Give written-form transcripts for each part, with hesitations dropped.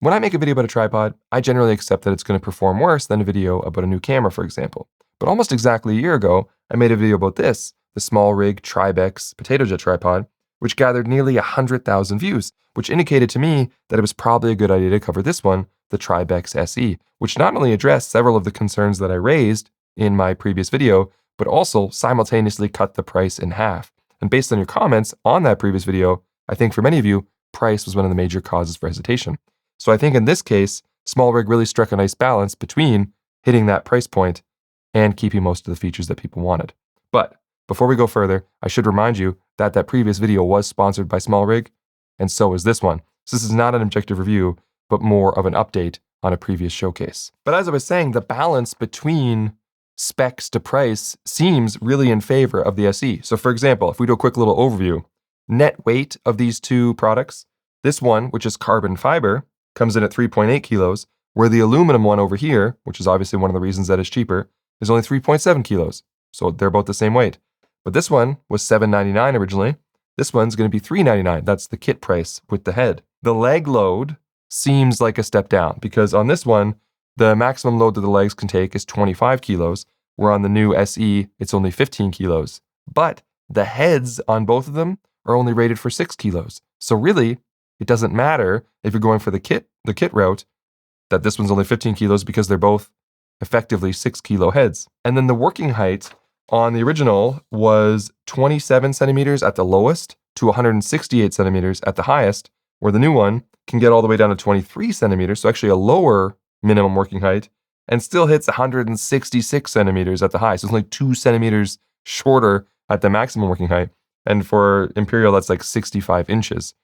When I make a video about a tripod, I generally accept that it's going to perform worse than a video about a new camera, for example. But almost exactly a year ago, I made a video about this, the SmallRig TRIBEX potato jet tripod, which gathered nearly 100,000 views, which indicated to me that it was probably a good idea to cover this one, the TRIBEX SE, which not only addressed several of the concerns that I raised in my previous video, but also simultaneously cut the price in half. And based on your comments on that previous video, I think for many of you, price was one of the major causes for hesitation. So I think in this case, SmallRig really struck a nice balance between hitting that price point and keeping most of the features that people wanted. But before we go further, I should remind you that that previous video was sponsored by SmallRig, and so is this one. So this is not an objective review, but more of an update on a previous showcase. But as I was saying, the balance between specs to price seems really in favor of the SE. So for example, if we do a quick little overview, net weight of these two products, this one, which is carbon fiber, comes in at 3.8 kilos, where the aluminum one over here, which is obviously one of the reasons that it's cheaper, is only 3.7 kilos. So they're both the same weight. But this one was $7.99 originally. This one's going to be $3.99. That's the kit price with the head. The leg load seems like a step down because on this one, the maximum load that the legs can take is 25 kilos, where on the new SE, it's only 15 kilos. But the heads on both of them are only rated for 6 kilos. So really, it doesn't matter if you're going for the kit route, that this one's only 15 kilos because they're both effectively 6 kilo heads. And then the working height on the original was 27 centimeters at the lowest to 168 centimeters at the highest, where the new one can get all the way down to 23 centimeters, so actually a lower minimum working height, and still hits 166 centimeters at the high. So it's only 2 centimeters shorter at the maximum working height. And for Imperial, that's like 65 inches.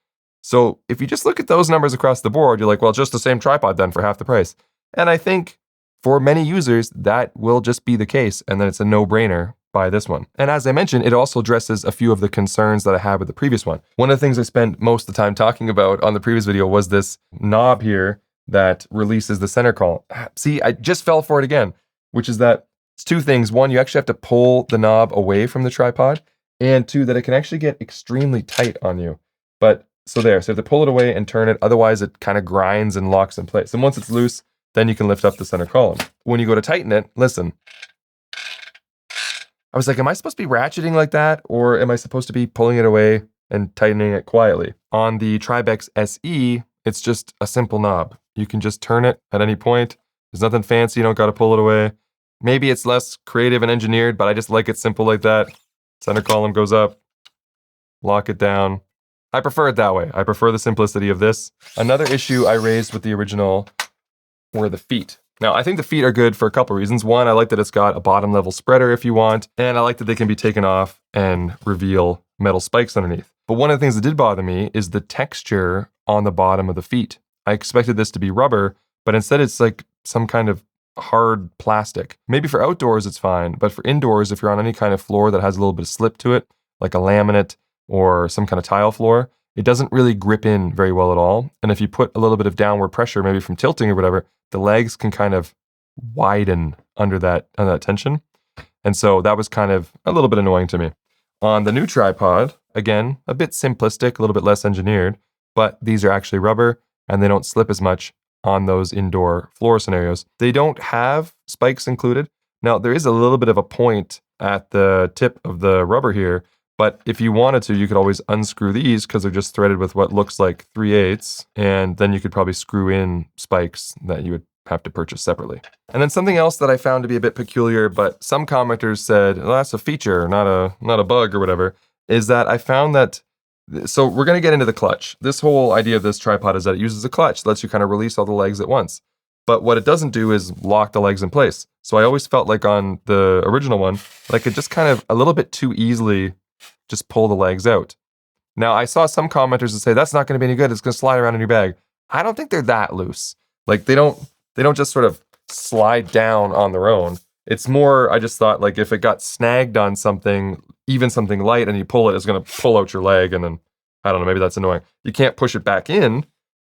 So if you just look at those numbers across the board, you're like, well, just the same tripod then for half the price. And I think for many users, that will just be the case. And then it's a no-brainer buy this one. And as I mentioned, it also addresses a few of the concerns that I had with the previous one. One of the things I spent most of the time talking about on the previous video was this knob here that releases the center column. See, I just fell for it again, which is that it's two things. One, you actually have to pull the knob away from the tripod. And two, that it can actually get extremely tight on you. But so you have to pull it away and turn it. Otherwise, it kind of grinds and locks in place. And once it's loose, then you can lift up the center column. When you go to tighten it, listen. I was like, am I supposed to be ratcheting like that? Or am I supposed to be pulling it away and tightening it quietly? On the TRIBEX SE, it's just a simple knob. You can just turn it at any point. There's nothing fancy. You don't got to pull it away. Maybe it's less creative and engineered, but I just like it simple like that. Center column goes up. Lock it down. I prefer it that way. I prefer the simplicity of this. Another issue I raised with the original were the feet. Now, I think the feet are good for a couple reasons. One, I like that it's got a bottom level spreader if you want, and I like that they can be taken off and reveal metal spikes underneath. But one of the things that did bother me is the texture on the bottom of the feet. I expected this to be rubber, but instead it's like some kind of hard plastic. Maybe for outdoors it's fine, but for indoors, if you're on any kind of floor that has a little bit of slip to it, like a laminate or some kind of tile floor, it doesn't really grip in very well at all. And if you put a little bit of downward pressure, maybe from tilting or whatever, the legs can kind of widen under that tension. And so that was kind of a little bit annoying to me. On the new tripod, again, a bit simplistic, a little bit less engineered, but these are actually rubber and they don't slip as much on those indoor floor scenarios. They don't have spikes included. Now, there is a little bit of a point at the tip of the rubber here, but if you wanted to, you could always unscrew these because they're just threaded with what looks like 3/8, and then you could probably screw in spikes that you would have to purchase separately. And then something else that I found to be a bit peculiar, but some commenters said, well, that's a feature, not a bug or whatever, is that I found that, so we're going to get into the clutch. This whole idea of this tripod is that it uses a clutch, lets you kind of release all the legs at once. But what it doesn't do is lock the legs in place. So I always felt like on the original one, like it just kind of a little bit too easily just pull the legs out. Now, I saw some commenters that say, that's not going to be any good. It's going to slide around in your bag. I don't think they're that loose. Like they don't just sort of slide down on their own. It's more, I just thought like if it got snagged on something, even something light, and you pull it, it's going to pull out your leg. And then, I don't know, maybe that's annoying. You can't push it back in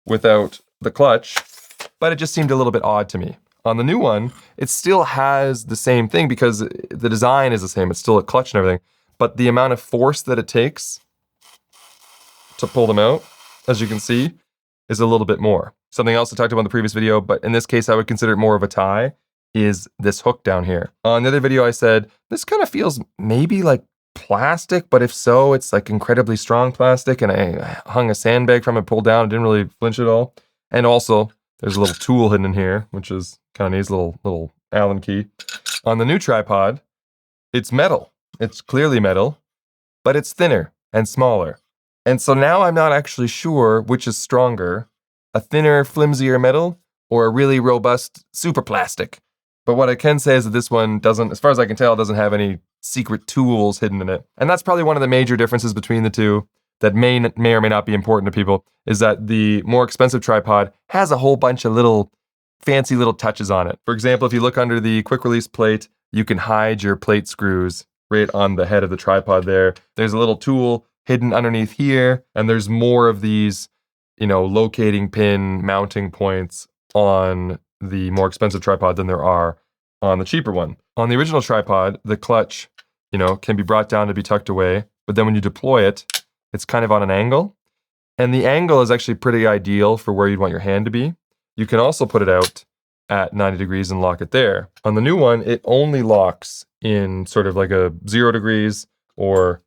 without the clutch, but it just seemed a little bit odd to me. On the new one, it still has the same thing because the design is the same. It's still a clutch and everything. But the amount of force that it takes to pull them out, as you can see, is a little bit more. Something else I talked about in the previous video, but in this case I would consider it more of a tie, is this hook down here. On the other video I said, this kind of feels maybe like plastic, but if so, it's like incredibly strong plastic, and I hung a sandbag from it, pulled down, it didn't really flinch at all. And also, there's a little tool hidden in here, which is kind of neat, little Allen key. On the new tripod, it's metal. It's clearly metal, but it's thinner and smaller. And so now I'm not actually sure which is stronger, a thinner, flimsier metal, or a really robust super plastic. But what I can say is that this one doesn't, as far as I can tell, doesn't have any secret tools hidden in it. And that's probably one of the major differences between the two that may or may not be important to people, is that the more expensive tripod has a whole bunch of little fancy little touches on it. For example, if you look under the quick release plate, you can hide your plate screws right on the head of the tripod there. There's a little tool hidden underneath here, and there's more of these, locating pin mounting points on the more expensive tripod than there are on the cheaper one. On the original tripod, the clutch, can be brought down to be tucked away, but then when you deploy it, it's kind of on an angle. And the angle is actually pretty ideal for where you'd want your hand to be. You can also put it out at 90 degrees and lock it there. On the new one, it only locks in sort of like a 0 degrees or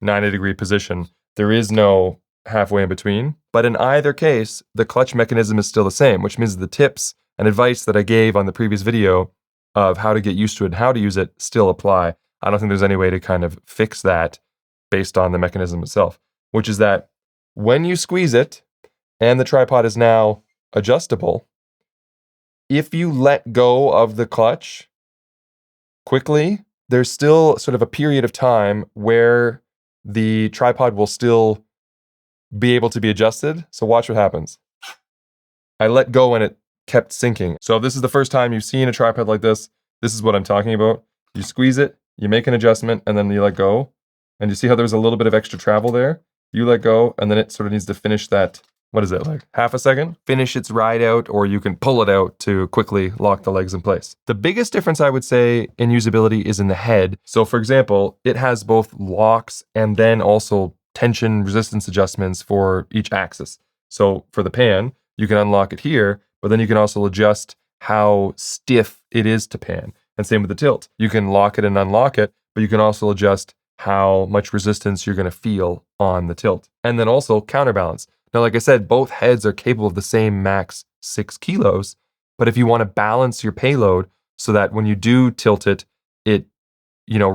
90-degree position. There is no halfway in between. But in either case, the clutch mechanism is still the same, which means the tips and advice that I gave on the previous video of how to get used to it and how to use it still apply. I don't think there's any way to kind of fix that based on the mechanism itself, which is that when you squeeze it and the tripod is now adjustable, if you let go of the clutch quickly, there's still sort of a period of time where the tripod will still be able to be adjusted. So watch what happens. I let go and it kept sinking. So if this is the first time you've seen a tripod like this is what I'm talking about. You squeeze it, you make an adjustment, and then you let go. And you see how there's a little bit of extra travel there? You let go, and then it sort of needs to finish that, what is it, like half a second? Finish its ride out, or you can pull it out to quickly lock the legs in place. The biggest difference I would say in usability is in the head. So for example, it has both locks and then also tension resistance adjustments for each axis. So for the pan, you can unlock it here, but then you can also adjust how stiff it is to pan. And same with the tilt. You can lock it and unlock it, but you can also adjust how much resistance you're going to feel on the tilt. And then also counterbalance. Now, like I said, both heads are capable of the same max 6 kilos, but if you want to balance your payload so that when you do tilt it, it,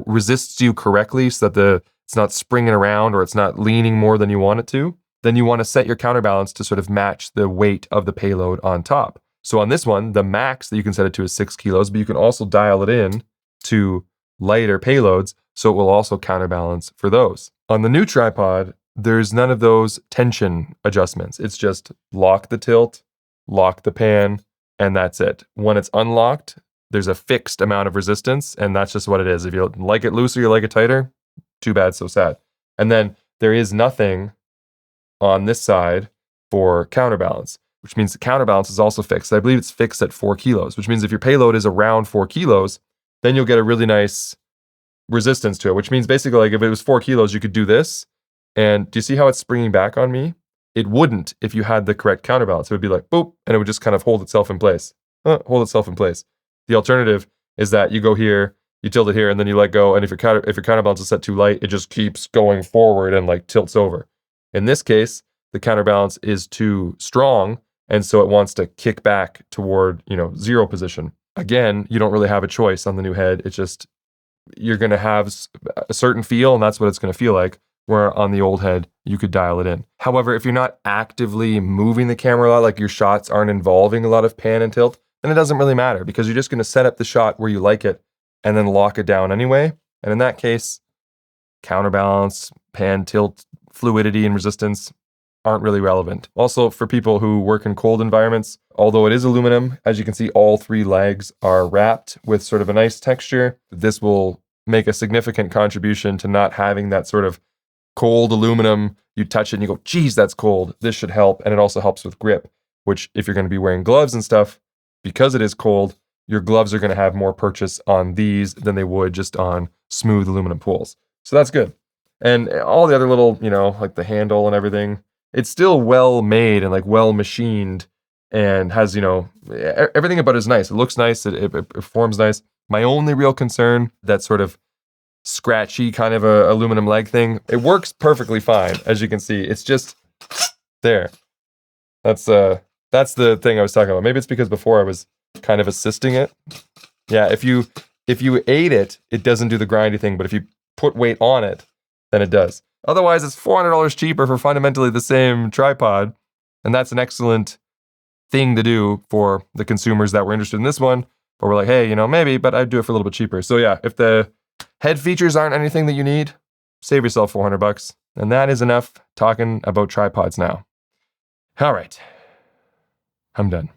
resists you correctly so that it's not springing around or it's not leaning more than you want it to, then you want to set your counterbalance to sort of match the weight of the payload on top. So on this one, the max that you can set it to is 6 kilos, but you can also dial it in to lighter payloads, so it will also counterbalance for those. On the new tripod, there's none of those tension adjustments. It's just lock the tilt, lock the pan, and that's it. When it's unlocked, there's a fixed amount of resistance, and that's just what it is. If you like it looser, you like it tighter, too bad, so sad. And then there is nothing on this side for counterbalance, which means the counterbalance is also fixed. I believe it's fixed at 4 kilos, which means if your payload is around 4 kilos, then you'll get a really nice resistance to it, which means basically like if it was 4 kilos, you could do this. And do you see how it's springing back on me? It wouldn't if you had the correct counterbalance. It would be like, boop, and it would just kind of hold itself in place. The alternative is that you go here, you tilt it here, and then you let go. And if your counterbalance is set too light, it just keeps going forward and like tilts over. In this case, the counterbalance is too strong, and so it wants to kick back toward, 0 position. Again, you don't really have a choice on the new head. It's just, you're going to have a certain feel, and that's what it's going to feel like, where on the old head, you could dial it in. However, if you're not actively moving the camera a lot, like your shots aren't involving a lot of pan and tilt, then it doesn't really matter because you're just going to set up the shot where you like it and then lock it down anyway. And in that case, counterbalance, pan, tilt, fluidity, and resistance aren't really relevant. Also, for people who work in cold environments, although it is aluminum, as you can see, all 3 legs are wrapped with sort of a nice texture. This will make a significant contribution to not having that sort of cold aluminum. You touch it and you go, geez, that's cold. This should help. And it also helps with grip, which if you're going to be wearing gloves and stuff, because it is cold, your gloves are going to have more purchase on these than they would just on smooth aluminum pools. So that's good. And all the other little, like the handle and everything, it's still well made and like well machined and has, everything about it is nice. It looks nice. It performs nice. My only real concern, that sort of scratchy kind of a aluminum leg thing, it works perfectly fine. As you can see, it's just there. That's the thing I was talking about. Maybe it's because before I was kind of assisting it. Yeah, if you ate it, it doesn't do the grindy thing, but if you put weight on it, then it does. Otherwise, it's $400 cheaper for fundamentally the same tripod, and that's an excellent thing to do for the consumers that were interested in this one, but we're like, hey, maybe, but I'd do it for a little bit cheaper. So yeah, if the head features aren't anything that you need, save yourself $400, and that is enough talking about tripods now. All right, I'm done.